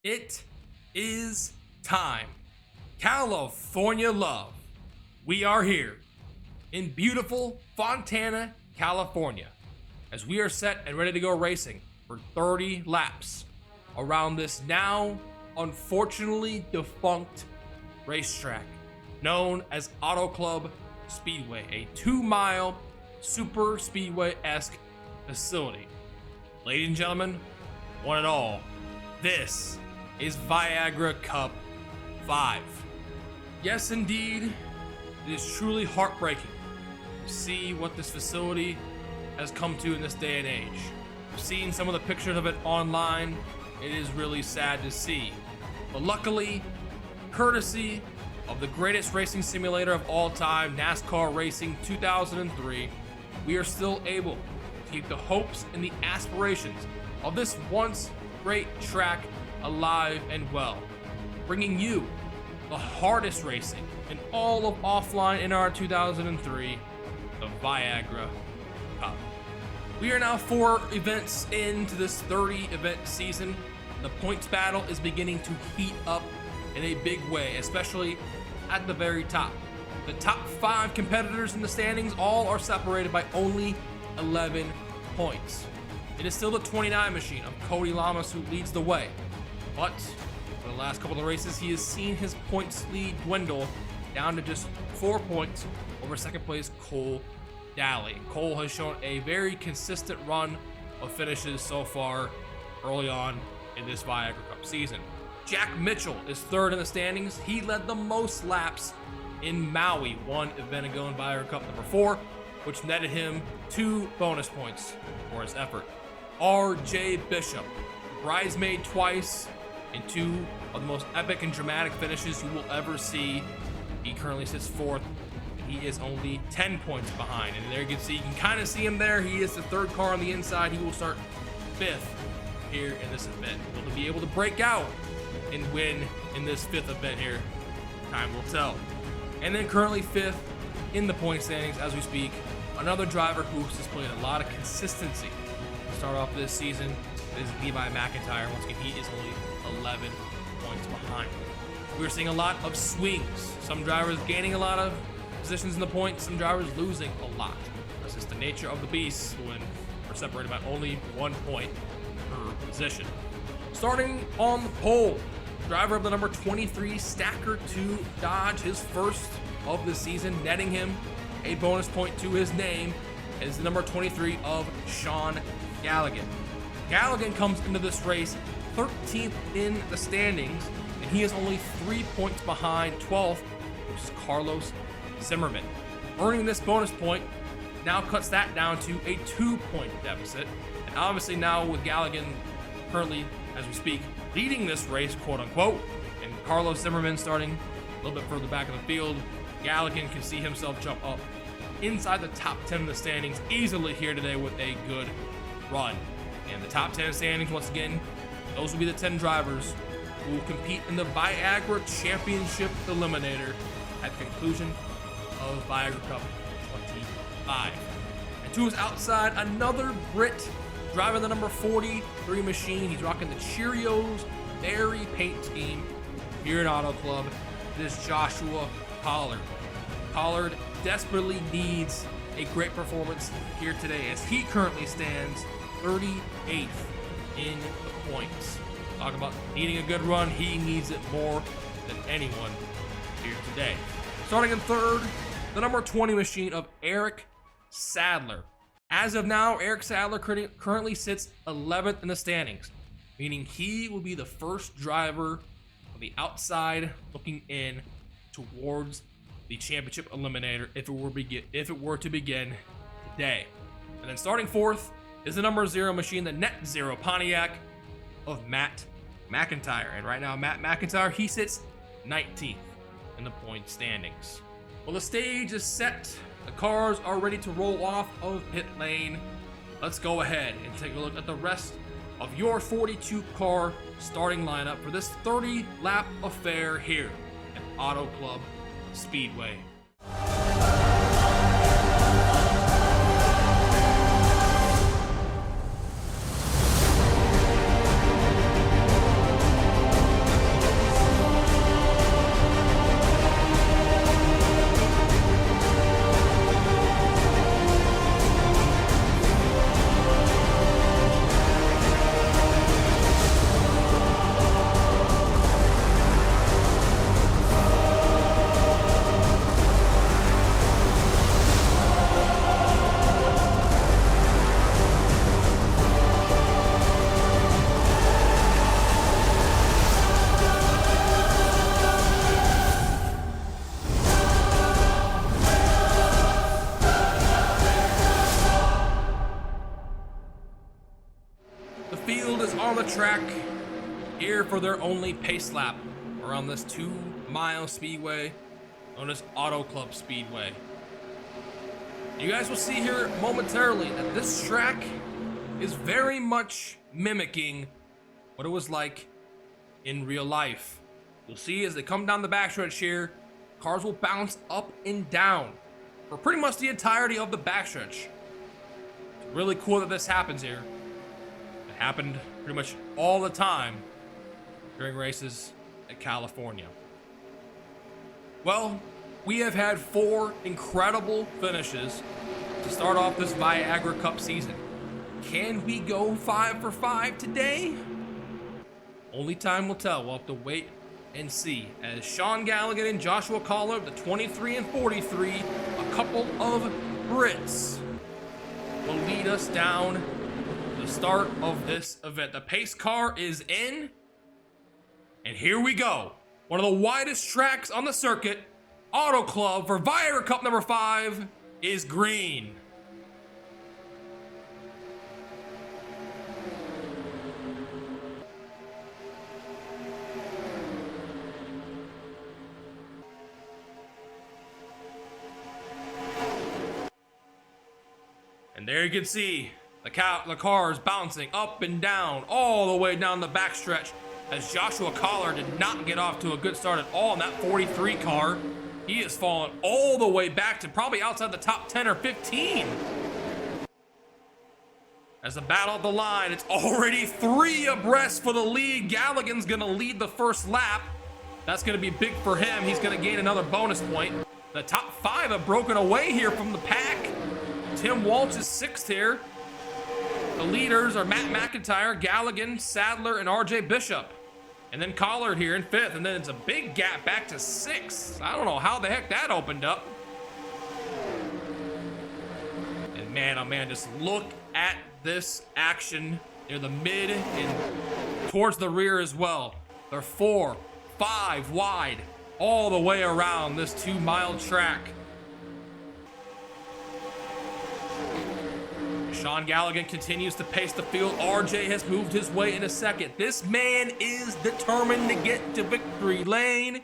It is time. California love. We are here in beautiful Fontana, California, as we are set and ready to go racing for 30 laps around this now unfortunately defunct racetrack known as Auto Club Speedway, a 2-mile super speedway-esque facility. Ladies and gentlemen, one and all, this is Viagra Cup 5. Yes, indeed, it is truly heartbreaking to see what this facility has come to in this day and age. I've seen some of the pictures of it online. It is really sad to see. But luckily, courtesy of the greatest racing simulator of all time, NASCAR Racing 2003, we are still able to keep the hopes and the aspirations of this once great track alive and well, bringing you the hardest racing in all of offline NR 2003, the Viagra Cup. We are now 4 events into this 30 event season. The points battle is beginning to heat up in a big way, especially at the very top. The top 5 competitors in the standings all are separated by only 11 points. It is still the 29 machine of Cody Lamas who leads the way, but for the last couple of races, he has seen his points lead dwindle down to just 4 points over second place Cole Daly. Cole has shown a very consistent run of finishes so far early on in this Viagra Cup season. Jack Mitchell is third in the standings. He led the most laps in Maui one event ago in Viagra Cup number 4, which netted him 2 bonus points for his effort. R.J. Bishop, bridesmaid twice in 2 of the most epic and dramatic finishes you will ever see. He currently sits 4th. He is only 10 points behind. And there you can kind of see him there. He is the 3rd car on the inside. He will start 5th here in this event. Will he be able to break out and win in this 5th event here? Time will tell. And then currently 5th in the point standings as we speak, another driver who has displayed a lot of consistency to start off this season is Levi McIntyre. Once again, he is only 11 points behind. We're seeing a lot of swings. Some drivers gaining a lot of positions in the points, some drivers losing a lot. That's just the nature of the beast when we're separated by only 1 point per position. Starting on the pole, driver of the number 23 Stacker 2 Dodge, his first of the season, netting him a bonus point to his name, is the number 23 of Sean Galligan. Galligan comes into this race 13th in the standings, and he is only 3 points behind 12th, which is Carlos Zimmerman. Earning this bonus point now cuts that down to a 2-point deficit. And obviously now with Galligan currently, as we speak, leading this race, quote unquote, and Carlos Zimmerman starting a little bit further back in the field, Galligan can see himself jump up inside the top 10 of the standings easily here today with a good run. And the top 10 standings, once again, those will be the 10 drivers who will compete in the Viagra Championship Eliminator at the conclusion of Viagra Cup 25. And to his outside, another Brit driving the number 43 machine. He's rocking the Cheerios Berry paint scheme here at Auto Club. It is Joshua Pollard. Pollard desperately needs a great performance here today as he currently stands 38th in the points. Talk about needing a good run. He needs it more than anyone here today. Starting in 3rd, the number 20 machine of Eric Sadler. As of now, Eric Sadler currently sits 11th in the standings, meaning he will be the first driver on the outside looking in towards the championship eliminator if it were to begin today. And then starting 4th is the number 0 machine, the Net Zero Pontiac of Matt McIntyre. And right now, Matt McIntyre, he sits 19th in the point standings. Well, the stage is set. The cars are ready to roll off of pit lane. Let's go ahead and take a look at the rest of your 42 car starting lineup for this 30 lap affair here at Auto Club Speedway. field is on the track here for their only pace lap around this 2-mile speedway known as Auto Club Speedway. You guys will see here momentarily that this track is very much mimicking what it was like in real life. You'll see as they come down the backstretch here, cars will bounce up and down for pretty much the entirety of the backstretch. It's really cool that this happens here. It happened pretty much all the time during races at California. Well, we have had 4 incredible finishes to start off this Viagra Cup season. Can we go 5 for 5 today? Only time will tell. We'll have to wait and see. As Sean Galligan and Joshua Collar, the 23 and 43, a couple of Brits, will lead us down to the start of this event. The pace car is in, and here we go. One of the widest tracks on the circuit, Auto Club for Viagra Cup number 5 is green. And there you can see the cars bouncing up and down all the way down the backstretch as Joshua Collar did not get off to a good start at all in that 43 car. He has fallen all the way back to probably outside the top 10 or 15. As the battle of the line, it's already 3 abreast for the lead. Galligan's gonna lead the first lap. That's gonna be big for him. He's gonna gain another bonus point. The top 5 have broken away here from the pack. Tim Walsh is 6th here. The leaders are Matt McIntyre, Galligan, Sadler, and RJ Bishop. And then Collard here in 5th, and then it's a big gap back to 6th. I don't know how the heck that opened up. And man, oh man, just look at this action near the mid and towards the rear as well. They're 4, 5 wide all the way around this 2-mile track. Sean Galligan continues to pace the field. RJ has moved his way in a second. This man is determined to get to victory lane.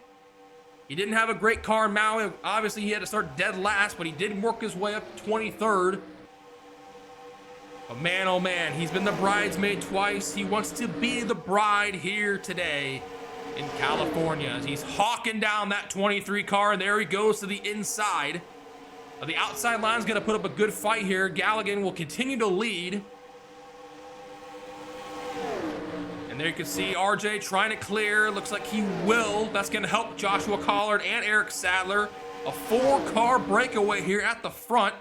He didn't have a great car in Maui. Obviously, he had to start dead last, but he did work his way up to 23rd. But man, oh man, he's been the bridesmaid twice. He wants to be the bride here today in California. As he's hawking down that 23 car, and there he goes to the inside. The outside line's going to put up a good fight here. Galligan will continue to lead. And there you can see RJ trying to clear. Looks like he will. That's going to help Joshua Collard and Eric Sadler. A 4-car breakaway here at the front.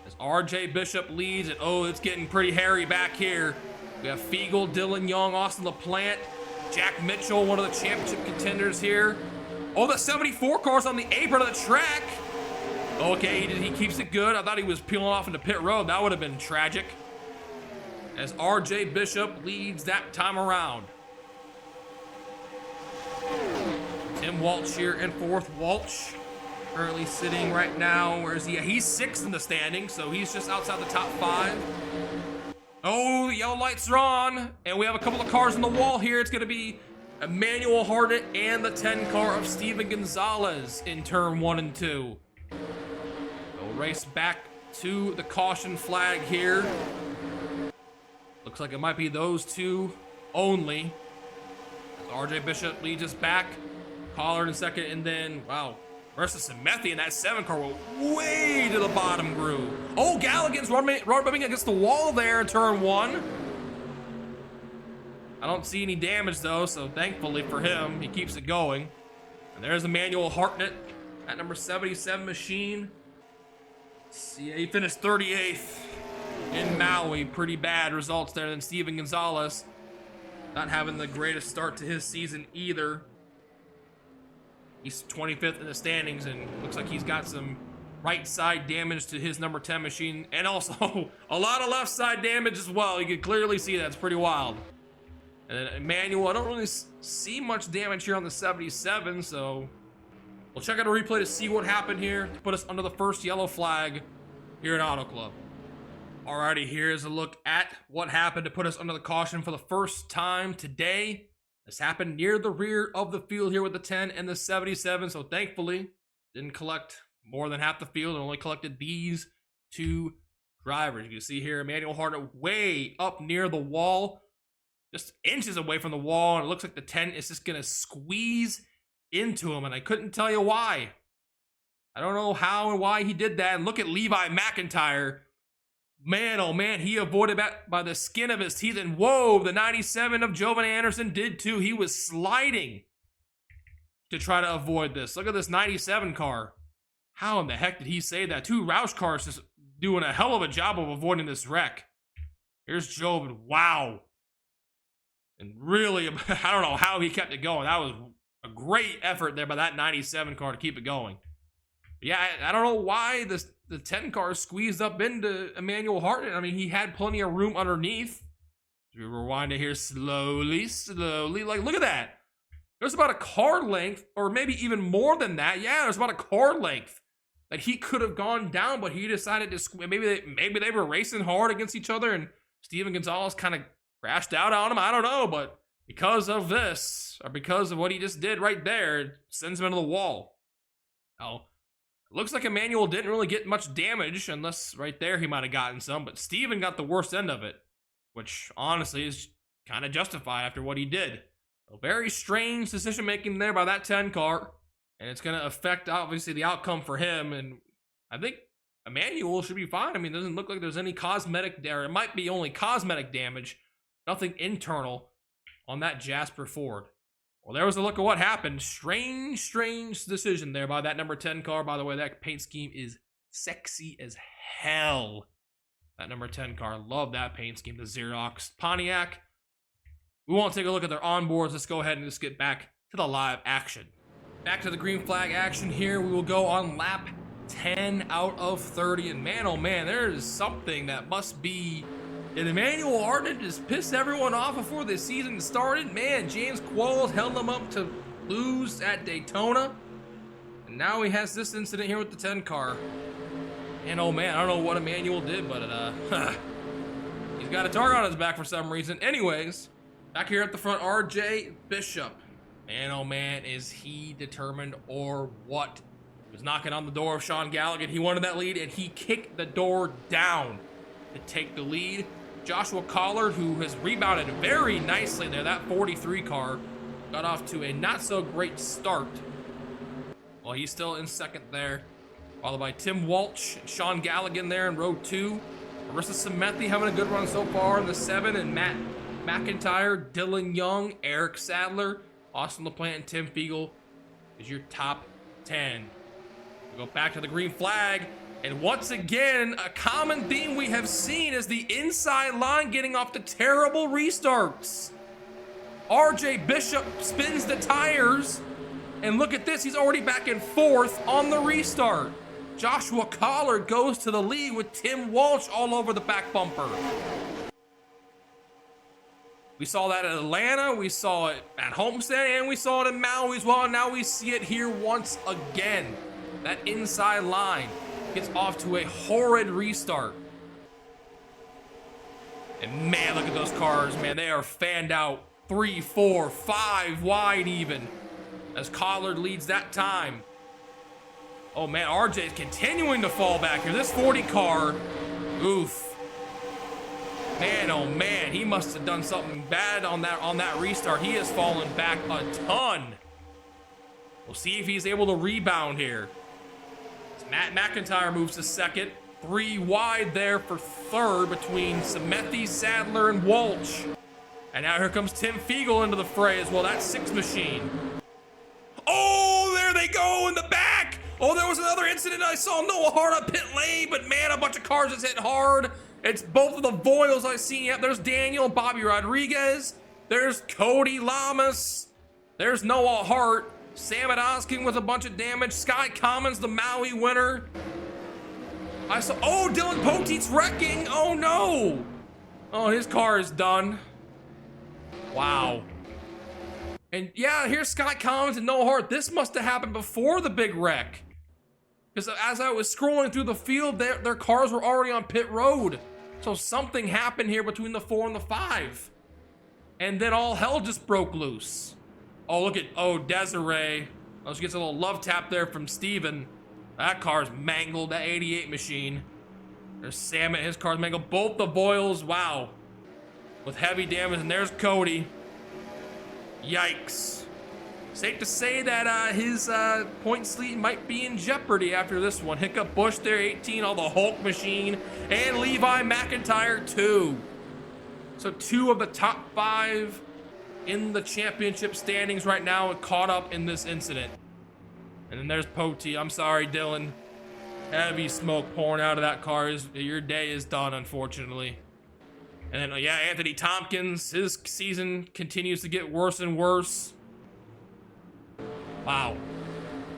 As RJ Bishop leads, and oh, it's getting pretty hairy back here. We have Fiegel, Dylan Young, Austin LaPlante, Jack Mitchell, one of the championship contenders here. Oh, the 74 car's on the apron of the track. Okay, he keeps it good. I thought he was peeling off into pit road. That would have been tragic. As RJ Bishop leads that time around. Tim Walsh here in 4th. Walsh currently sitting right now. Where is he? He's 6th in the standings, so he's just outside the top 5. Oh, the yellow lights are on, and we have a couple of cars on the wall here. It's going to be Emmanuel Harnett and the 10 car of Steven Gonzalez in turn 1 and 2. They'll race back to the caution flag here. Looks like it might be those 2 only. As RJ Bishop leads us back. Collard in 2nd, and then, wow, versus Semethi in that 7 car went way to the bottom groove. Oh, Galligan's rubbing against the wall there in turn 1. I don't see any damage though, so thankfully for him, he keeps it going. And there's Emmanuel Hartnett at number 77 machine. See, he finished 38th in Maui. Pretty bad results there. Then Steven Gonzalez not having the greatest start to his season either. He's 25th in the standings, and looks like he's got some right side damage to his number 10 machine, and also a lot of left side damage as well. You can clearly see that. It's pretty wild. And then Emmanuel, I don't really see much damage here on the 77, so we'll check out a replay to see what happened here to put us under the first yellow flag here at Auto Club. Alrighty, here's a look at what happened to put us under the caution for the first time today. This happened near the rear of the field here with the 10 and the 77, so thankfully didn't collect more than half the field and only collected these two drivers. You can see here Emmanuel Harden way up near the wall, just inches away from the wall, and it looks like the 10 is just gonna squeeze into him, and I couldn't tell you why. I don't know how and why he did that. And look at Levi McIntyre. Man, oh man, he avoided that by the skin of his teeth. And whoa, the 97 of Jovan Anderson did too. He was sliding to try to avoid this. Look at this 97 car. How in the heck did he say that? Two Roush cars just doing a hell of a job of avoiding this wreck. Here's Jovan. Wow. And really, I don't know how he kept it going. That was a great effort there by that 97 car to keep it going. But yeah, I don't know why the 10 car squeezed up into Emmanuel Harden. I mean, he had plenty of room underneath. We rewind it here slowly. Like, look at that. There's about a car length, or maybe even more than that. Yeah, there's about a car length that he could have gone down, but he decided to maybe they were racing hard against each other, and Steven Gonzalez kind of crashed out on him. I don't know, but because of this, or because of what he just did right there, it sends him into the wall. Oh. Looks like Emmanuel didn't really get much damage, unless right there he might have gotten some, but Steven got the worst end of it, which honestly is kind of justified after what he did. A very strange decision making there by that 10 car, and it's going to affect obviously the outcome for him, and I think Emmanuel should be fine. I mean, it doesn't look like there's any cosmetic, or it might be only cosmetic damage, nothing internal on that Jasper Ford. Well, there was a look at what happened. Strange decision there by that number 10 car. By the way, that paint scheme is sexy as hell. That number 10 car. Love that paint scheme. The Xerox Pontiac. We won't take a look at their onboards. Let's go ahead and just get back to the live action. Back to the green flag action here. We will go on lap 10 out of 30. And man, oh man, there is something that must be... Did Emmanuel Harden just piss everyone off before the season started? Man, James Qualls held him up to lose at Daytona. And now he has this incident here with the 10 car. And oh man, I don't know what Emmanuel did, but he's got a target on his back for some reason. Anyways, back here at the front, RJ Bishop. Man, oh man, is he determined or what? He was knocking on the door of Sean Gallagher. He wanted that lead, and he kicked the door down to take the lead. Joshua Collard, who has rebounded very nicely there. That 43 car got off to a not so great start. Well, he's still in second there, followed by Tim Walsh, Sean Galligan there in row 2. Marissa Semethi having a good run so far in the 7, and Matt McIntyre, Dylan Young, Eric Sadler, Austin LaPlante, and Tim Fiegel is your top 10. We go back to the green flag. And once again, a common theme we have seen is the inside line getting off to terrible restarts. RJ Bishop spins the tires, and look at this, he's already back in 4th on the restart. Joshua Collard goes to the lead with Tim Walsh all over the back bumper. We saw that at Atlanta, we saw it at Homestead, and we saw it in Maui as well, and now we see it here once again. That inside line gets off to a horrid restart. And man, look at those cars, man. They are fanned out 3, 4, 5 wide even, as Collard leads that time. Oh man, RJ is continuing to fall back here. This 40 car, oof. Man, oh man, he must have done something bad on that restart. He has fallen back a ton. We'll see if he's able to rebound here. Matt McIntyre moves to second. 3 wide there for third between Semethi, Sadler, and Walsh. And now here comes Tim Fiegel into the fray as well. That's 6 machine. Oh, there they go in the back. Oh, there was another incident. I saw Noah Hart on pit lane, but man, a bunch of cars just hit hard. It's both of the Voiles I've seen. Yep, there's Daniel and Bobby Rodriguez. There's Cody Lamas. There's Noah Hart. Sam Adoskin with a bunch of damage. Sky Commons, the Maui winner. I saw, oh, Dylan Poteet's wrecking. Oh no. Oh, his car is done. Wow. And yeah, here's Sky Commons and Noah Hart. This must have happened before the big wreck. Because as I was scrolling through the field, their cars were already on pit road. So something happened here between the 4 and the 5. And then all hell just broke loose. Oh, look at, Desiree. Oh, she gets a little love tap there from Steven. That car's mangled, that 88 machine. There's Sam, his car's mangled. Both the Voiles, wow. With heavy damage, and there's Cody. Yikes. Safe to say that his point lead might be in jeopardy after this one. Hiccup Bush there, 18, all the Hulk machine, and Levi McIntyre, 2. So 2 of the top 5 in the championship standings right now caught up in this incident. And then there's Poti. I'm sorry, Dylan. Heavy smoke pouring out of that car. Your day is done, unfortunately. And then, yeah, Anthony Tompkins, his season continues to get worse and worse. Wow.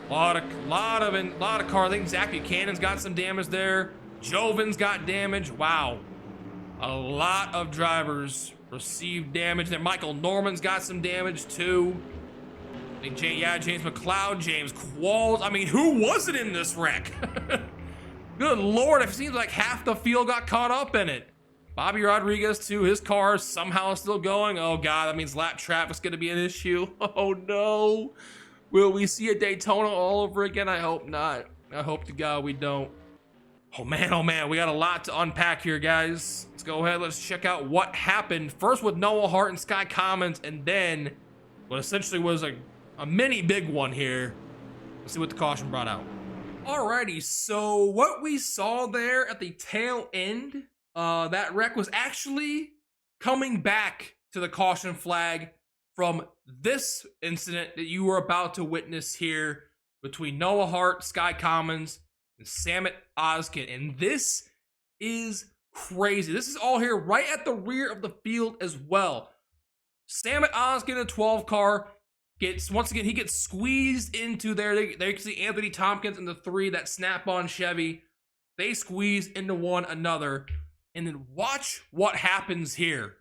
Lot of cars. I think Zach Buchanan's got some damage there. Jovin's got damage. Wow. A lot of drivers received damage there. Michael Norman's got some damage too. I think James McLeod, James Qualls. I mean, who wasn't in this wreck? Good Lord, it seems like half the field got caught up in it. Bobby Rodriguez too, his car somehow still going. Oh God, that means lap traffic's gonna be an issue. Oh no. Will we see a Daytona all over again? I hope not. I hope to God we don't. Oh man, we got a lot to unpack here, guys. Let's go ahead, let's check out what happened. First with Noah Hart and Sky Commons, and then what essentially was a mini big one here. Let's see what the caution brought out. Alrighty, so what we saw there at the tail end, that wreck was actually coming back to the caution flag from this incident that you were about to witness here between Noah Hart, Sky Commons, and Samit Ozkin. And this is crazy. This is all here right at the rear of the field as well. Samit Ozkin, a 12 car, once again, he gets squeezed into there. There you can see Anthony Tompkins in the 3, that snap-on Chevy. They squeeze into one another. And then watch what happens here.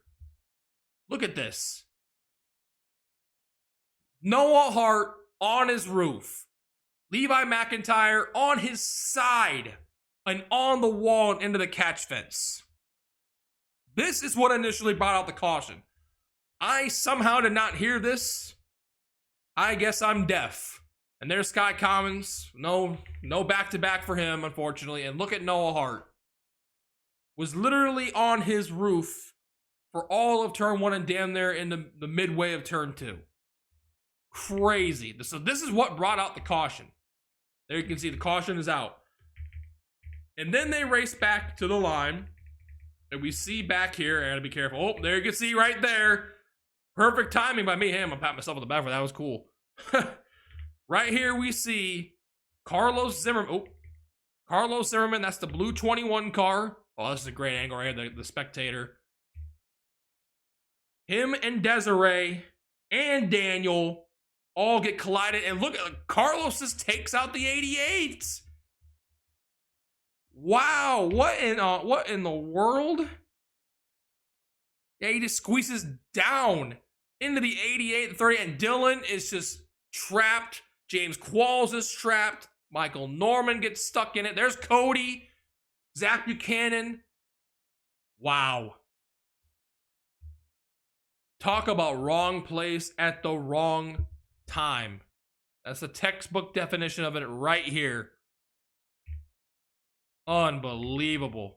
Look at this. Noah Hart on his roof. Levi McIntyre on his side. And on the wall and into the catch fence. This is what initially brought out the caution. I somehow did not hear this. I guess I'm deaf. And there's Sky Commons. No back-to-back for him, unfortunately. And look at Noah Hart. Was literally on his roof for all of turn 1 and damn near in the midway of turn 2. Crazy. So this is what brought out the caution. There you can see the caution is out. And then they race back to the line. And we see back here, I gotta be careful. Oh, there you can see right there. Perfect timing by me. Hey, I'm gonna pat myself on the back for that. Was cool. Right here we see Carlos Zimmerman. Oh, Carlos Zimmerman, that's the blue 21 car. Oh, this is a great angle right here, the spectator. Him and Desiree and Daniel all get collided. And look, Carlos just takes out the 88. Wow, what in the world? Yeah, he just squeezes down into the 88, 30, and Dylan is just trapped. James Qualls is trapped. Michael Norman gets stuck in it. There's Cody. Zach Buchanan. Wow. Talk about wrong place at the wrong time. That's the textbook definition of it right here. Unbelievable.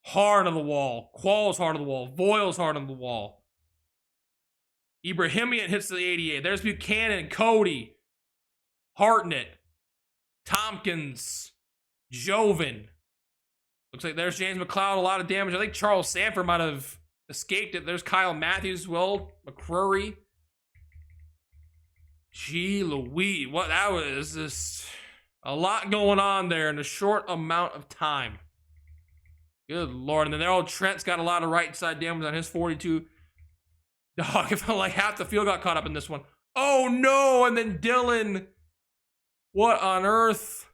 Hard on the wall. Qualls hard on the wall. Voiles hard on the wall. Ibrahimian hits the 88. There's Buchanan, Cody, Hartnett, Tompkins, Joven. Looks like there's James McLeod, a lot of damage. I think Charles Sanford might have escaped it. There's Kyle Matthews as well. McCrory. Gee Louise. What that was just a lot going on there in a short amount of time. Good Lord. And then there old Trent's got a lot of right side damage on his 42. Dog, it felt like half the field got caught up in this one. Oh no, and then Dylan. What on earth?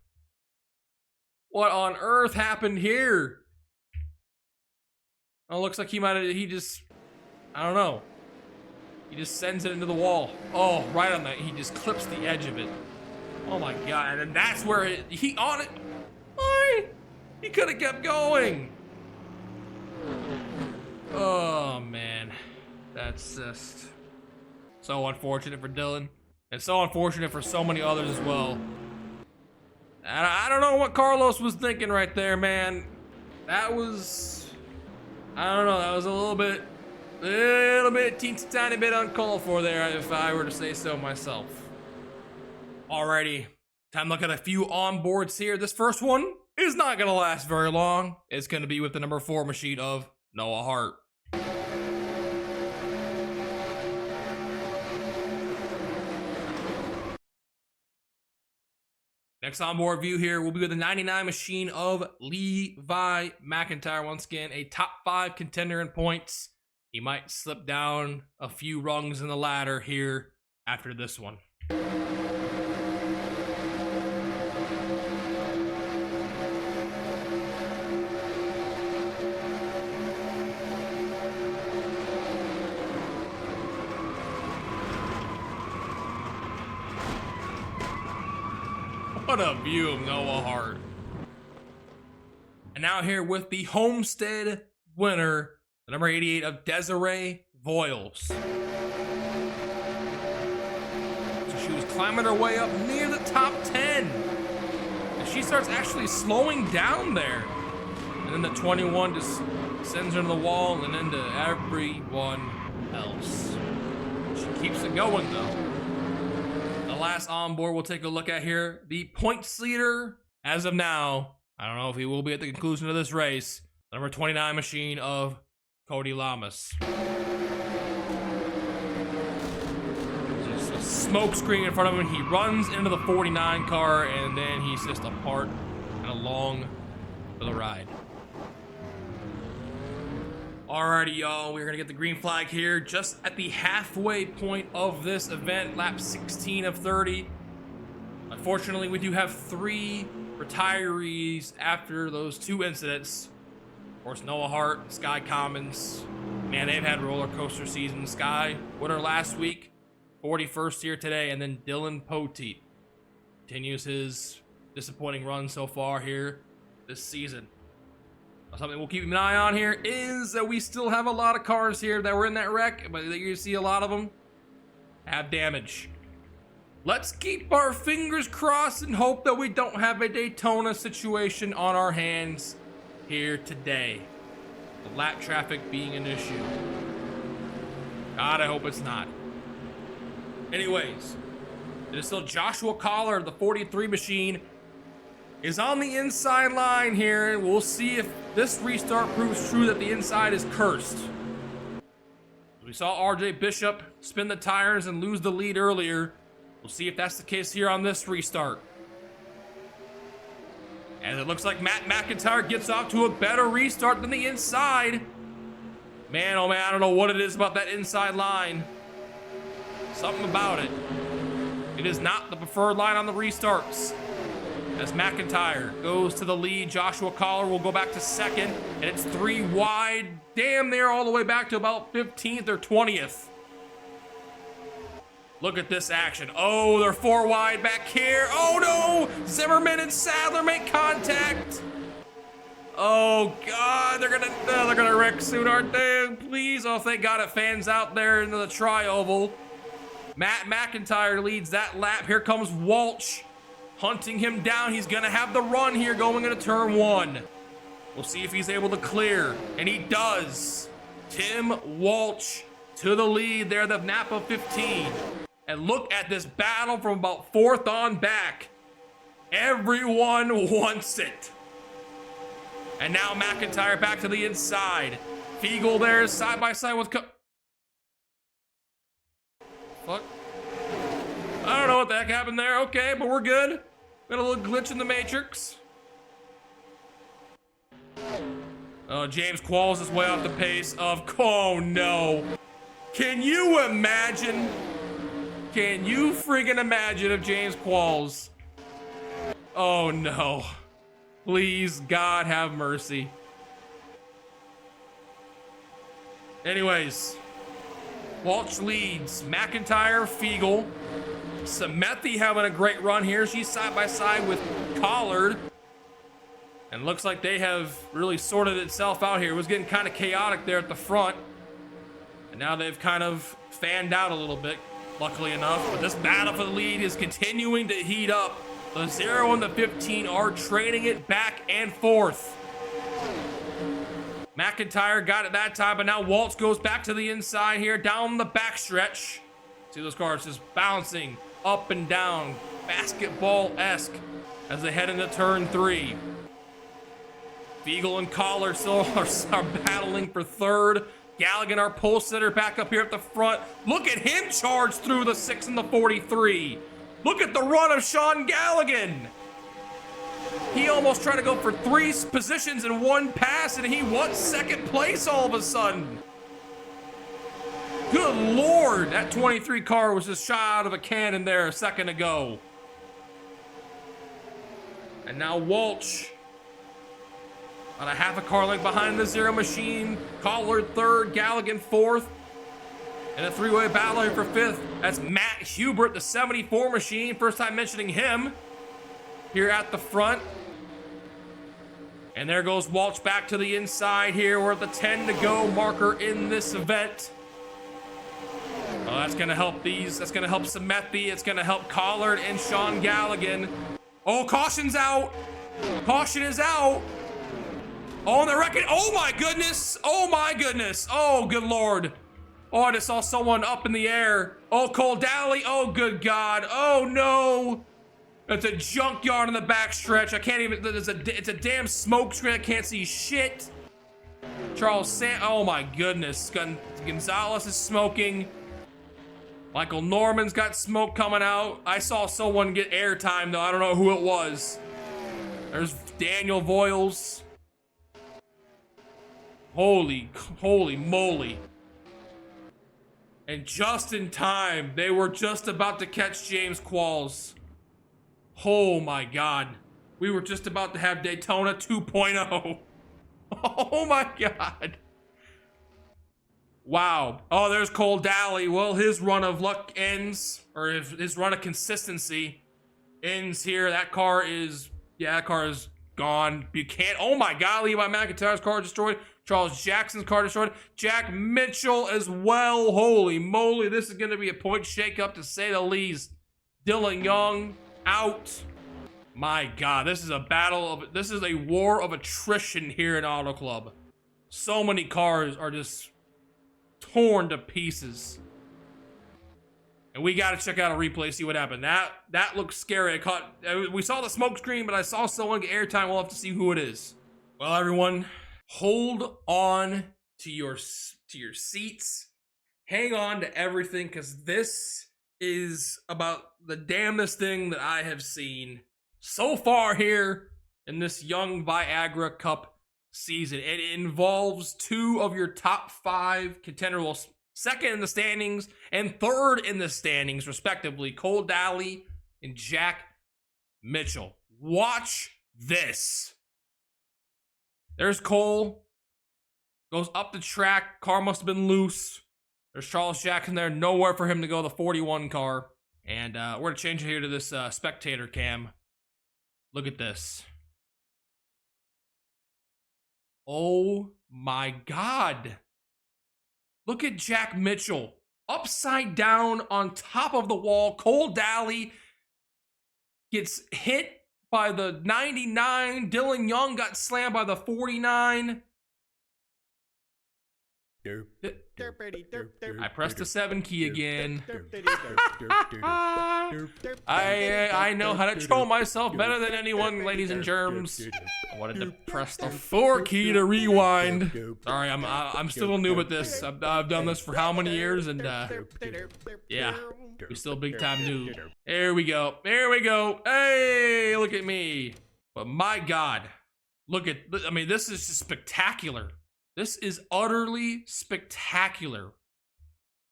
What on earth happened here? Oh, looks like I don't know. He just sends it into the wall. Oh, right on that. He just clips the edge of it. Oh my God. And that's where he on it. Why? He could have kept going. Oh, man. That's just so unfortunate for Dylan. And so unfortunate for so many others as well. And I don't know what Carlos was thinking right there, man. That was... I don't know. That was a little bit, teensy tiny bit uncalled for there, if I were to say so myself. Alrighty. Time to look at a few onboards here. This first one is not going to last very long. It's going to be with the number 4 machine of Noah Hart. Next onboard view here will be with the 99 machine of Levi McIntyre. Once again, a top 5 contender in points. He might slip down a few rungs in the ladder here after this one. What a view of Noah Hart. And now here with the Homestead winner, the number 88 of Desiree Voiles. So she was climbing her way up near the top 10. And she starts actually slowing down there. And then the 21 just sends her to the wall and into everyone else. She keeps it going though. The last onboard we'll take a look at here, the points leader as of now. I don't know if he will be at the conclusion of this race. Number 29 machine of Cody Lamas. Just a smoke screen in front of him. He runs into the 49 car and then he's just apart and along for the ride. Alrighty, y'all, we're gonna get the green flag here just at the halfway point of this event, lap 16 of 30. Unfortunately, we do have 3 retirees after those 2 incidents. Of course, Noah Hart, Sky Commons. Man, they've had roller coaster seasons. Sky, winner last week, 41st here today, and then Dylan Poteet continues his disappointing run so far here this season. Something we'll keep an eye on here is that we still have a lot of cars here that were in that wreck, but you see a lot of them have damage. Let's keep our fingers crossed and hope that we don't have a Daytona situation on our hands here today. The lap traffic being an issue. God, I hope it's not. Anyways, it is still Joshua Collar, the 43 machine, is on the inside line here. We'll see if this restart proves true that the inside is cursed. We saw RJ Bishop spin the tires and lose the lead earlier. We'll see if that's the case here on this restart. And it looks like Matt McIntyre gets off to a better restart than the inside. Man, oh man, I don't know what it is about that inside line. Something about it. It is not the preferred line on the restarts. As McIntyre goes to the lead, Joshua Collar will go back to second, and it's 3 wide, damn near all the way back to about 15th or 20th. Look at this action. Oh, they're 4 wide back here. Oh no, Zimmerman and Sadler make contact. Oh God, they're gonna wreck soon, aren't they? Please, oh thank God it fans out there into the tri-oval. Matt McIntyre leads that lap. Here comes Walsh. Hunting him down. He's gonna have the run here going into turn 1. We'll see if he's able to clear, and he does. Tim Walsh to the lead there, the Napa 15. And look at this battle from about 4th on back. Everyone wants it. And now McIntyre back to the inside. Fiegel there side by side with fuck. I don't know what the heck happened there. Okay, but we're good. Got a little glitch in the matrix. Oh, James Qualls is way off the pace of... Oh, no. Can you imagine? Can you friggin' imagine if James Qualls... Oh, no. Please, God, have mercy. Anyways. Walsh leads. McIntyre, Fiegel. Semethi having a great run here. She's side by side with Collard. And looks like they have really sorted itself out here. It was getting kind of chaotic there at the front. And now they've kind of fanned out a little bit, luckily enough. But this battle for the lead is continuing to heat up. The 0 and the 15 are trading it back and forth. McIntyre got it that time, but now Waltz goes back to the inside here, down the backstretch. See those cars just bouncing up and down, basketball-esque, as they head into turn 3. Beagle and Collar still are battling for third. Galligan, our pole sitter, back up here at the front. Look at him charge through the 6 and the 43. Look at the run of Sean Galligan. He almost tried to go for 3 positions in 1 pass, and he won second place all of a sudden. Good Lord, that 23 car was just shot out of a cannon there a second ago. And now Walsh, about a half a car length behind the 0 machine. Collar third, Galligan fourth. And a 3-way battle here for 5th. That's Matt Hubert, the 74 machine. First time mentioning him here at the front. And there goes Walsh back to the inside here. We're at the 10 to go marker in this event. Oh, that's gonna help these. That's gonna help Semethi. It's gonna help Collard and Sean Galligan. Oh, caution's out. Caution is out. Oh, and the record. Oh my goodness. Oh my goodness. Oh, good Lord. Oh, I just saw someone up in the air. Oh, Cole Dally. Oh, good God. Oh no. It's a junkyard in the backstretch. I can't even. It's a damn smoke screen. I can't see shit. Charles Sam. Oh my goodness. Gonzalez is smoking. Michael Norman's got smoke coming out. I saw someone get airtime though. I don't know who it was. There's Daniel Voiles. Holy moly. And just in time, they were just about to catch James Qualls. Oh my God. We were just about to have Daytona 2.0. Oh my God. Wow. Oh, there's Cole Dally. Well, his run of luck ends, or his run of consistency ends here. That car is, yeah, that car is gone. Buchanan. Oh my God, Levi McIntyre's car destroyed. Charles Jackson's car destroyed. Jack Mitchell as well. Holy moly, this is going to be a point shakeup to say the least. Dylan Young out. My God, this is a battle of, this is a war of attrition here in Auto Club. So many cars are just torn to pieces. And we got to check out a replay, see what happened. That looks scary. We saw the smoke screen, but I saw someone get airtime. We'll have to see who it is. Well, everyone, hold on to your seats. Hang on to everything, because this is about the damnedest thing that I have seen so far here in this Young Viagra Cup season. It involves 2 of your top 5 contenders, well, second in the standings and third in the standings, respectively, Cole Dally and Jack Mitchell. Watch this. There's Cole. Goes up the track. Car must have been loose. There's Charles Jackson there. Nowhere for him to go, the 41 car. And we're going to change it here to this spectator cam. Look at this. Oh my God. Look at Jack Mitchell. Upside down on top of the wall. Cole Dally gets hit by the 99. Dylan Young got slammed by the 49. I pressed the 7 key again. I know how to troll myself better than anyone, ladies and germs. I wanted to press the 4 key to rewind. Sorry, I'm still new at this. I've done this for how many years, and yeah, we're still big time new. There we go. There we go. Hey, look at me. But my God, look at. I mean, this is just spectacular. This is utterly spectacular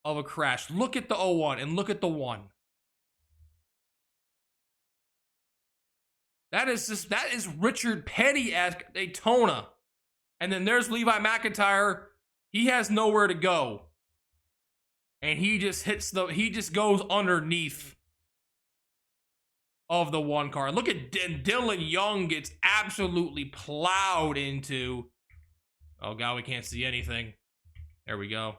of a crash. Look at the 01 and look at the 1. That is Richard Petty at Daytona. And then there's Levi McIntyre. He has nowhere to go. And he just goes underneath of the one car. Look at Dylan Young gets absolutely plowed into. Oh God, we can't see anything. There we go.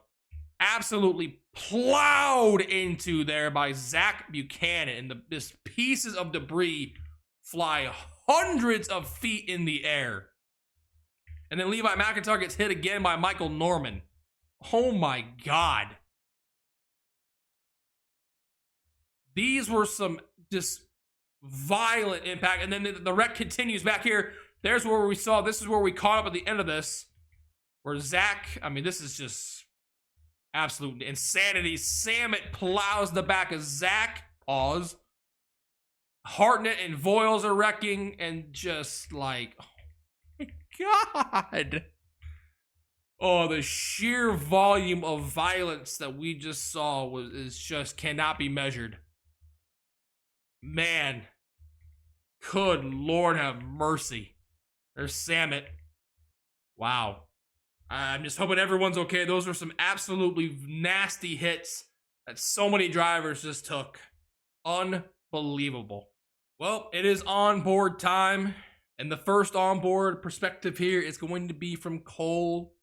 Absolutely plowed into there by Zach Buchanan, and this pieces of debris fly hundreds of feet in the air. And then Levi McIntyre gets hit again by Michael Norman. Oh my God. These were some just violent impact. And then the wreck continues back here. There's where we saw, this is where we caught up at the end of this. Where Zach, I mean, this is just absolute insanity. Samet plows the back of Zach. Pause. Hartnett and Voiles are wrecking, and just like, oh my God. Oh, the sheer volume of violence that we just saw is just cannot be measured. Man, good Lord have mercy. There's Samet. Wow. I'm just hoping everyone's okay. Those were some absolutely nasty hits that so many drivers just took. Unbelievable. Well, it is onboard time. And the first onboard perspective here is going to be from Cole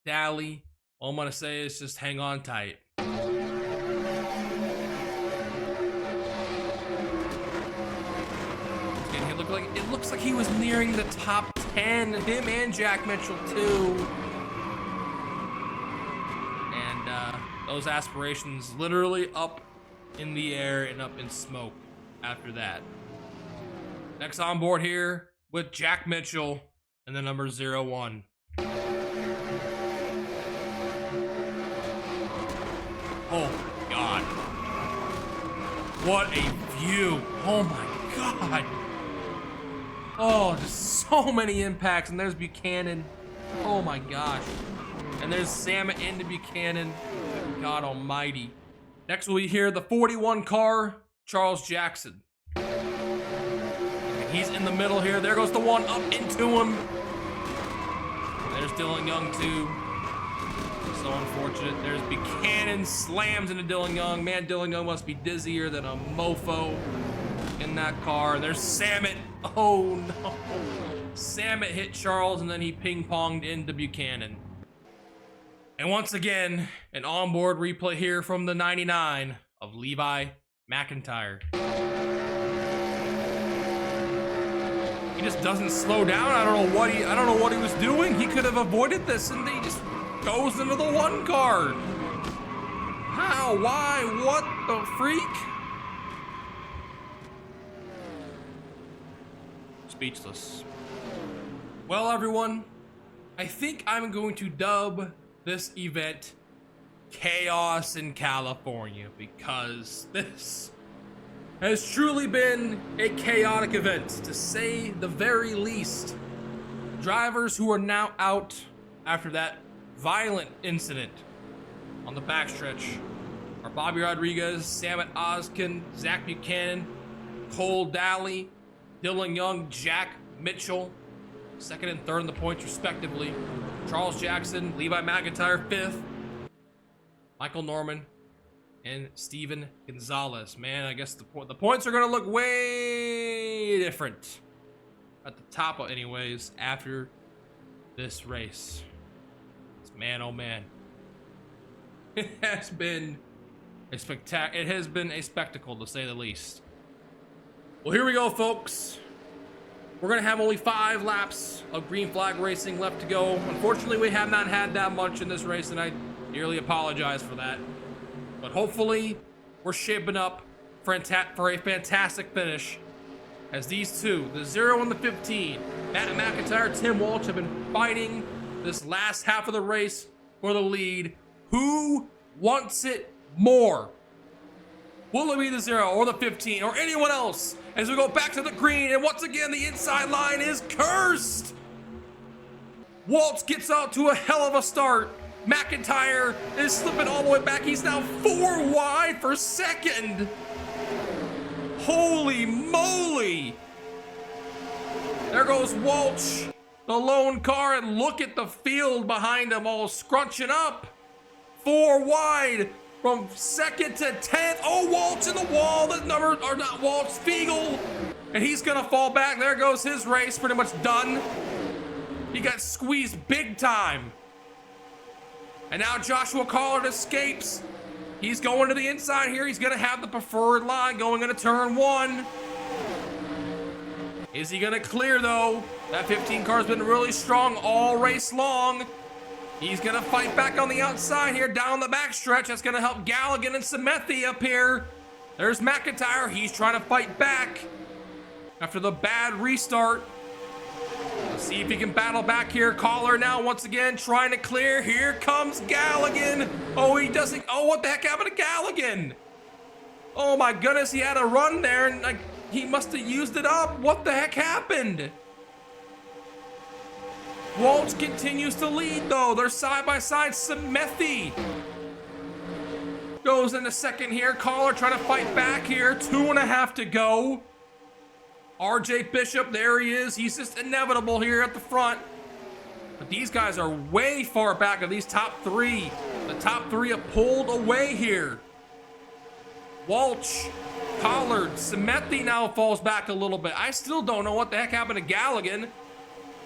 Daly. All I'm going to say is just hang on tight. It looks like he was nearing the top 10. Him and Jack Mitchell too. And those aspirations literally up in the air and up in smoke after that. Next on board here with Jack Mitchell and the number 01. Oh my God. What a view. Oh my God. Oh, just so many impacts. And there's Buchanan. Oh my gosh. And there's Samet into Buchanan. God almighty. Next we'll hear the 41 car, Charles Jackson. And he's in the middle here. There goes the one up into him. And there's Dylan Young too. So unfortunate. There's Buchanan slams into Dylan Young. Man, Dylan Young must be dizzier than a mofo in that car. There's Samet. Oh no. Samet hit Charles and then he ping-ponged into Buchanan. And once again, an onboard replay here from the 99 of Levi McIntyre. He just doesn't slow down. I don't know what he was doing. He could have avoided this and he just goes into the one car. How? Why? What the freak? Speechless. Well, everyone, I think I'm going to dub this event Chaos in California because this has truly been a chaotic event, to say the very least. Drivers who are now out after that violent incident on the backstretch are Bobby Rodriguez, Samet Ozkin, Zach Buchanan, Cole Daly, Dylan Young, Jack Mitchell, second and third in the points respectively. Charles Jackson, Levi McIntyre, fifth. Michael Norman, and Steven Gonzalez. Man, I guess the points are going to look way different at the top, anyways, after this race. Man, oh man. It has been a spectacle, to say the least. Well, here we go, folks. We're going to have only 5 laps of green flag racing left to go. Unfortunately, we have not had that much in this race, and I dearly apologize for that. But hopefully, we're shaping up for a fantastic finish, as these two, the 0 and the 15, Matt McIntyre, Tim Walsh, have been fighting this last half of the race for the lead. Who wants it more? Will it be the 0 or the 15 or anyone else? As we go back to the green, and once again, the inside line is cursed. Waltz gets out to a hell of a start. McIntyre is slipping all the way back. He's now 4 wide for second. Holy moly. There goes Walsh, the lone car, and look at the field behind him all scrunching up. 4 wide from 2nd to 10th. Oh, Walt's in the wall. The number, or not Walt, Spiegel. And he's gonna fall back. There goes his race, pretty much done. He got squeezed big time. And now Joshua Collard escapes. He's going to the inside here. He's gonna have the preferred line going into turn 1. Is he gonna clear though? That 15 car's been really strong all race long. He's gonna fight back on the outside here, down the backstretch. That's gonna help Galligan and Semethi up here. There's McIntyre. He's trying to fight back after the bad restart. Let's see if he can battle back here. Collar now once again trying to clear. Here comes Galligan. Oh, he doesn't. Oh, what the heck happened to Galligan? Oh my goodness, he had a run there and like he must have used it up. What the heck happened? Walsh continues to lead though. They're side by side. Semethi goes into second here. Collar trying to fight back here. 2.5 to go. RJ Bishop, there he is. He's just inevitable here at the front. But these guys are way far back of these top 3. The top 3 have pulled away here. Walsh, Collard, Semethi now falls back a little bit. I still don't know what the heck happened to Galligan,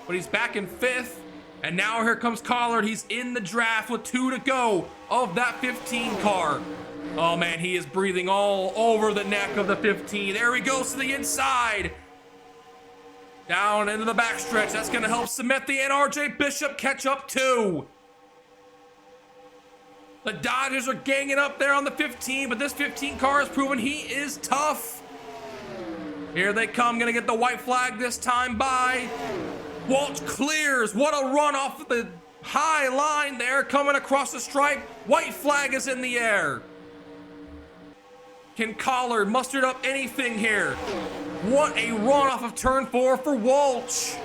but he's back in 5th. And now here comes Collard. He's in the draft with 2 to go of that 15 car. Oh man, he is breathing all over the neck of the 15. There he goes to the inside. Down into the backstretch. That's gonna help Semethi and RJ Bishop catch up too. The Dodgers are ganging up there on the 15, but this 15 car has proven he is tough. Here they come, gonna get the white flag this time by. Walt clears. What a run off of the high line there, coming across the stripe. White flag is in the air. Can Collard muster up anything here? What a run off of turn 4 for Walsh.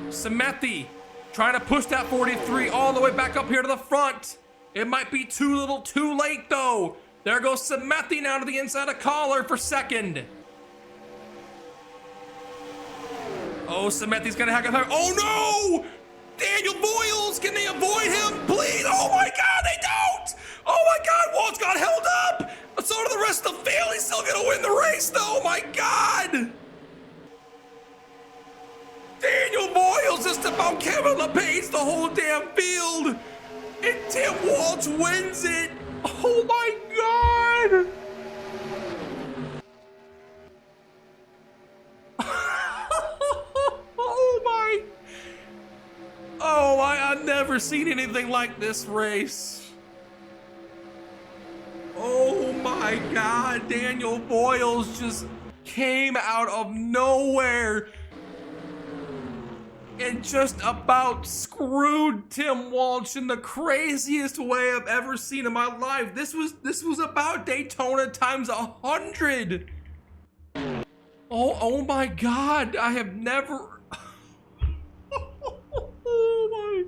Semethi trying to push that 43 all the way back up here to the front. It might be too little too late though. There goes Semethi now to the inside of Collard for second. Oh, Semethi's gonna hack it. Oh no! Daniel Boyles, can they avoid him? Please, oh my God, they don't! Oh my God, Walt's got held up! So do the rest of the field, he's still gonna win the race though, oh my God! Daniel Boyles just about Kevin LePage the whole damn field! And Tim Walsh wins it! Oh my God! Oh my, I've never seen anything like this race. Oh my God, Daniel Boyles just came out of nowhere and just about screwed Tim Walsh in the craziest way I've ever seen in my life. This was about Daytona times 100. Oh my God, I have never. Oh my.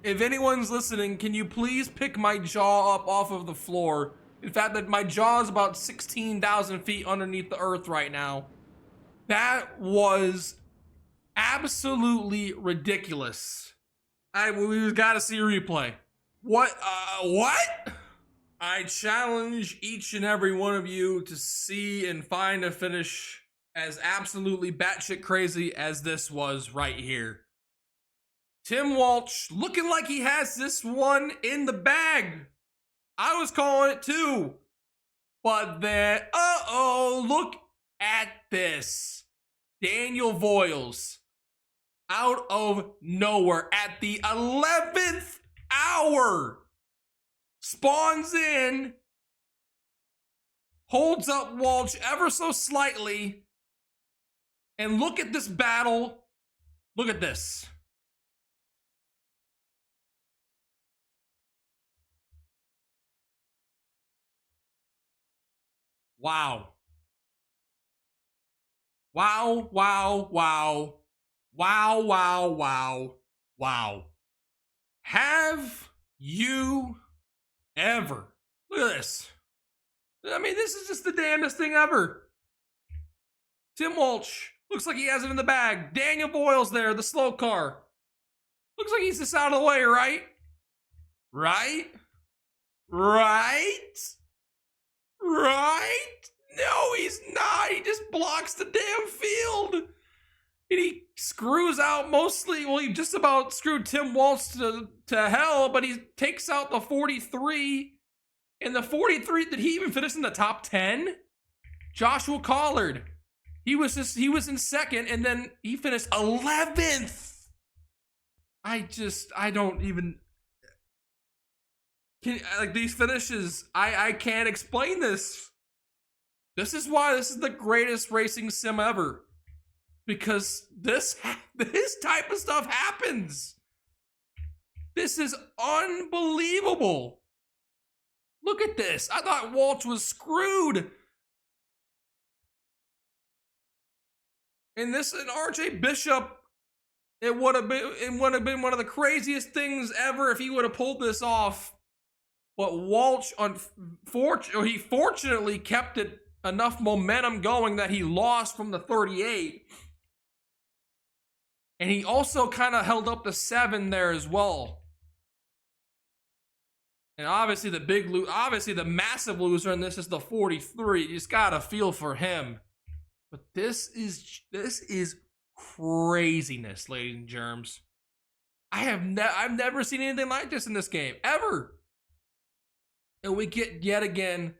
If anyone's listening, can you please pick my jaw up off of the floor? In fact, that my jaw is about 16,000 feet underneath the earth right now. That was absolutely ridiculous. We've got to see a replay. What? I challenge each and every one of you to see and find a finish as absolutely batshit crazy as this was right here. Tim Walsh looking like he has this one in the bag. I was calling it too. But then, look at this. Daniel Boyles out of nowhere at the 11th hour. Spawns in, holds up Walsh ever so slightly, and look at this battle. Look at this. Wow. Wow, wow, wow. Wow, wow, wow, wow. Have you ever? Look at this. I mean, this is just the damnedest thing ever. Tim Walsh, Looks like he has it in the bag. Daniel Boyle's there, the slow car. Looks like he's just out of the way, right? Right? Right? Right? No, he's not. He just blocks the damn field. And he screws out mostly, well, he just about screwed Tim Walsh to hell, but he takes out the 43. And the 43, did he even finish in the top 10? Joshua Collard. He was in second, and then he finished 11th. I don't even, like these finishes, I can't explain this. This is why this is the greatest racing sim ever. Because this type of stuff happens. This is unbelievable. Look at this. I thought Walsh was screwed. And RJ Bishop, it would have been one of the craziest things ever if he would have pulled this off. But Walsh, he fortunately kept it enough momentum going that he lost from the 38. And he also kind of held up the 7 there as well. And obviously the massive loser in this is the 43. You just gotta feel for him. But this is craziness, ladies and germs. I've never seen anything like this in this game, ever. And we get yet again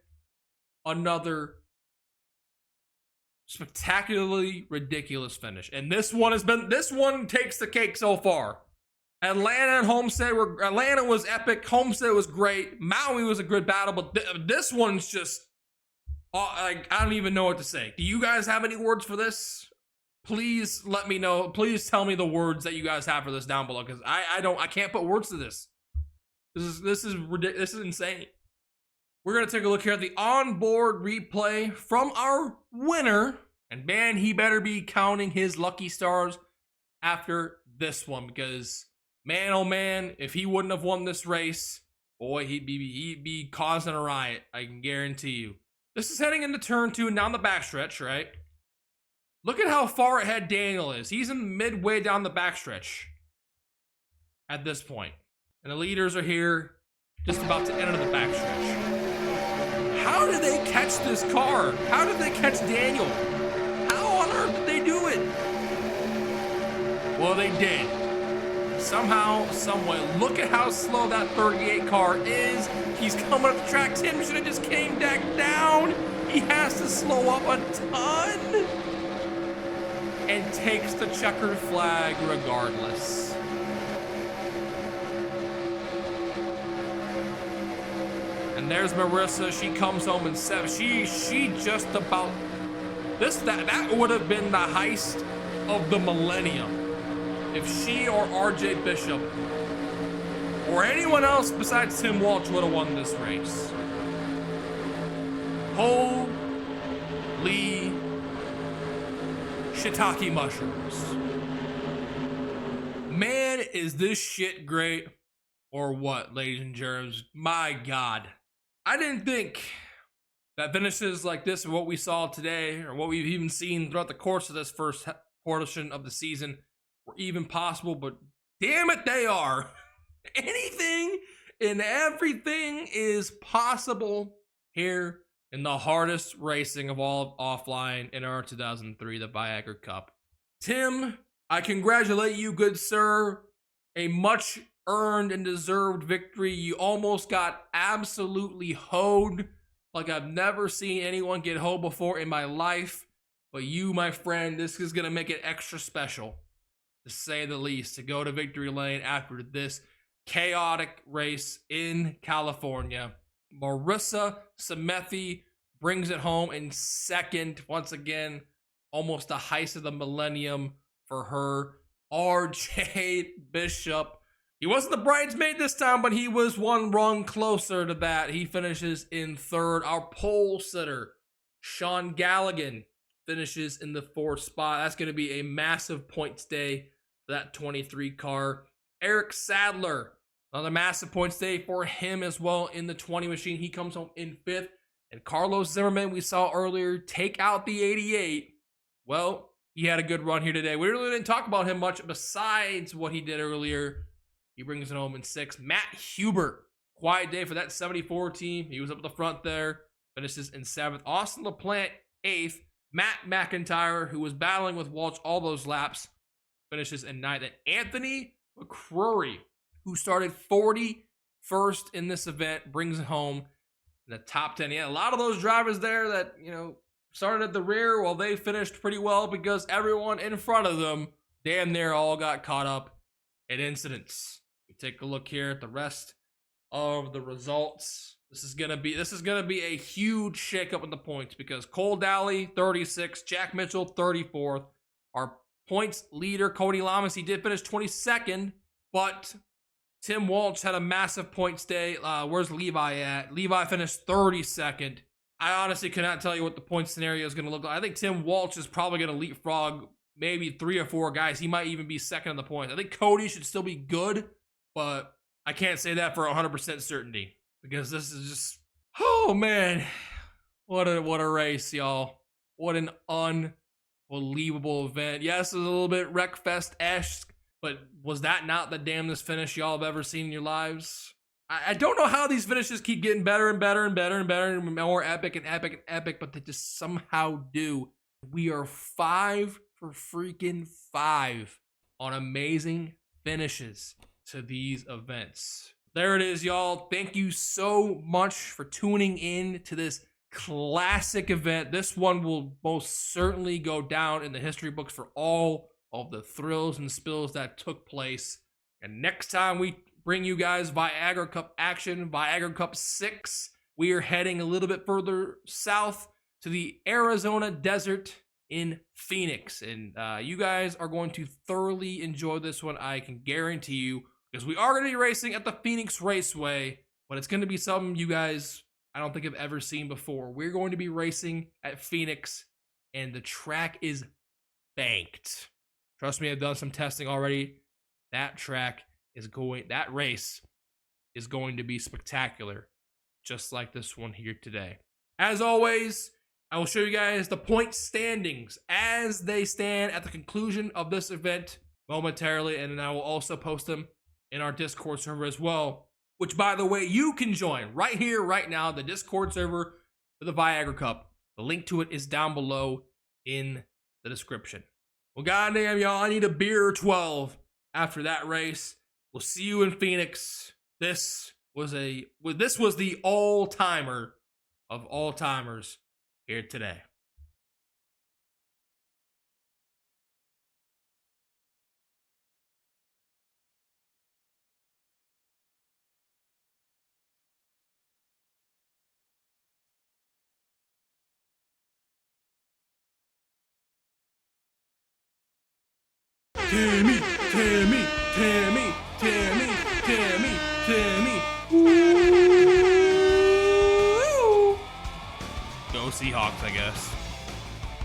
another spectacularly ridiculous finish. And this one takes the cake so far. Atlanta and Homestead Atlanta was epic. Homestead was great. Maui was a good battle, but this one's just, I don't even know what to say. Do you guys have any words for this? Please let me know. Please tell me the words that you guys have for this down below, because I can't put words to this. This is ridiculous. This is insane. We're going to take a look here at the onboard replay from our winner. And man, he better be counting his lucky stars after this one, because man, oh man, if he wouldn't have won this race, boy, he'd be causing a riot. I can guarantee you. This is heading into turn 2 and down the backstretch, right? Look at how far ahead Daniel is. He's in midway down the backstretch at this point. And the leaders are here, just about to enter the backstretch. How did they catch this car? How did they catch Daniel? How on earth did they do it? Well, they did. Somehow, someway. Look at how slow that 38 car is. He's coming up the track. Tim should have just came back down. He has to slow up a ton. And takes the checkered flag regardless. And there's Marissa. She comes home in 7. She just about that would have been the heist of the millennium if she or RJ Bishop or anyone else besides Tim Walsh would have won this race. Holy shiitake mushrooms. Man, is this shit great or what, ladies and germs? My God. I didn't think that finishes like this, what we saw today, or what we've even seen throughout the course of this first portion of the season, were even possible, but damn it, they are. Anything and everything is possible here in the hardest racing of all offline in our 2003, the Viagra Cup. Tim, I congratulate you, good sir. A much earned and deserved victory. You almost got absolutely hoed like I've never seen anyone get hoed before in my life. But you, my friend, this is going to make it extra special, to say the least, to go to victory lane after this chaotic race in California. Marissa Samethi brings it home in second. Once again, almost the heist of the millennium for her. RJ Bishop, he wasn't the bridesmaid this time, but he was one rung closer to that. He finishes in third. Our pole sitter, Sean Galligan, finishes in the 4th spot. That's going to be a massive points day for that 23 car. Eric Sadler, another massive points day for him as well in the 20 machine. He comes home in 5th. And Carlos Zimmerman, we saw earlier, take out the 88. Well, he had a good run here today. We really didn't talk about him much besides what he did earlier. He brings it home in 6. Matt Hubert, quiet day for that 74 team. He was up at the front there, finishes in 7th. Austin LaPlante, 8th. Matt McIntyre, who was battling with Walsh all those laps, finishes in 9th. And Anthony McCrory, who started 41st in this event, brings it home in the top 10. Yeah, a lot of those drivers there that, started at the rear, well, they finished pretty well because everyone in front of them damn near all got caught up in incidents. We take a look here at the rest of the results. This is gonna be a huge shakeup in the points because Cole Dally 36, Jack Mitchell 34th. Our points leader Cody Lamas, he did finish 22nd, but Tim Walsh had a massive points day. Where's Levi at? Levi finished 32nd. I honestly cannot tell you what the point scenario is going to look like. I think Tim Walsh is probably going to leapfrog maybe 3 or 4 guys. He might even be second in the points. I think Cody should still be good, but I can't say that for 100% certainty because this is just, oh man, what a race, y'all. What an unbelievable event. Yes, it was a little bit Wreckfest-esque, but was that not the damnedest finish y'all have ever seen in your lives? I don't know how these finishes keep getting better and better and better and better and more epic and epic and epic, but they just somehow do. We are 5 for freaking 5 on amazing finishes to these events. There it is, y'all. Thank you so much for tuning in to this classic event. This one will most certainly go down in the history books for all of the thrills and spills that took place. And next time we bring you guys Viagra Cup action, Viagra Cup 6. We are heading a little bit further south to the Arizona desert in Phoenix. And you guys are going to thoroughly enjoy this one, I can guarantee you, because we are going to be racing at the Phoenix Raceway, but it's going to be something you guys, I don't think have ever seen before. We're going to be racing at Phoenix, and the track is banked. Trust me, I've done some testing already. That race is going to be spectacular, just like this one here today. As always, I will show you guys the point standings as they stand at the conclusion of this event momentarily, and then I will also post them in our Discord server as well, which, by the way, you can join right here, right now, the Discord server for the Viagra Cup. The link to it is down below in the description. Well, goddamn, y'all, I need a beer or 12 after that race. We'll see you in Phoenix. This was the all-timer of all-timers here today. Timmy, Timmy, Timmy, Timmy, Timmy, Timmy. Ooh. Go Seahawks, I guess.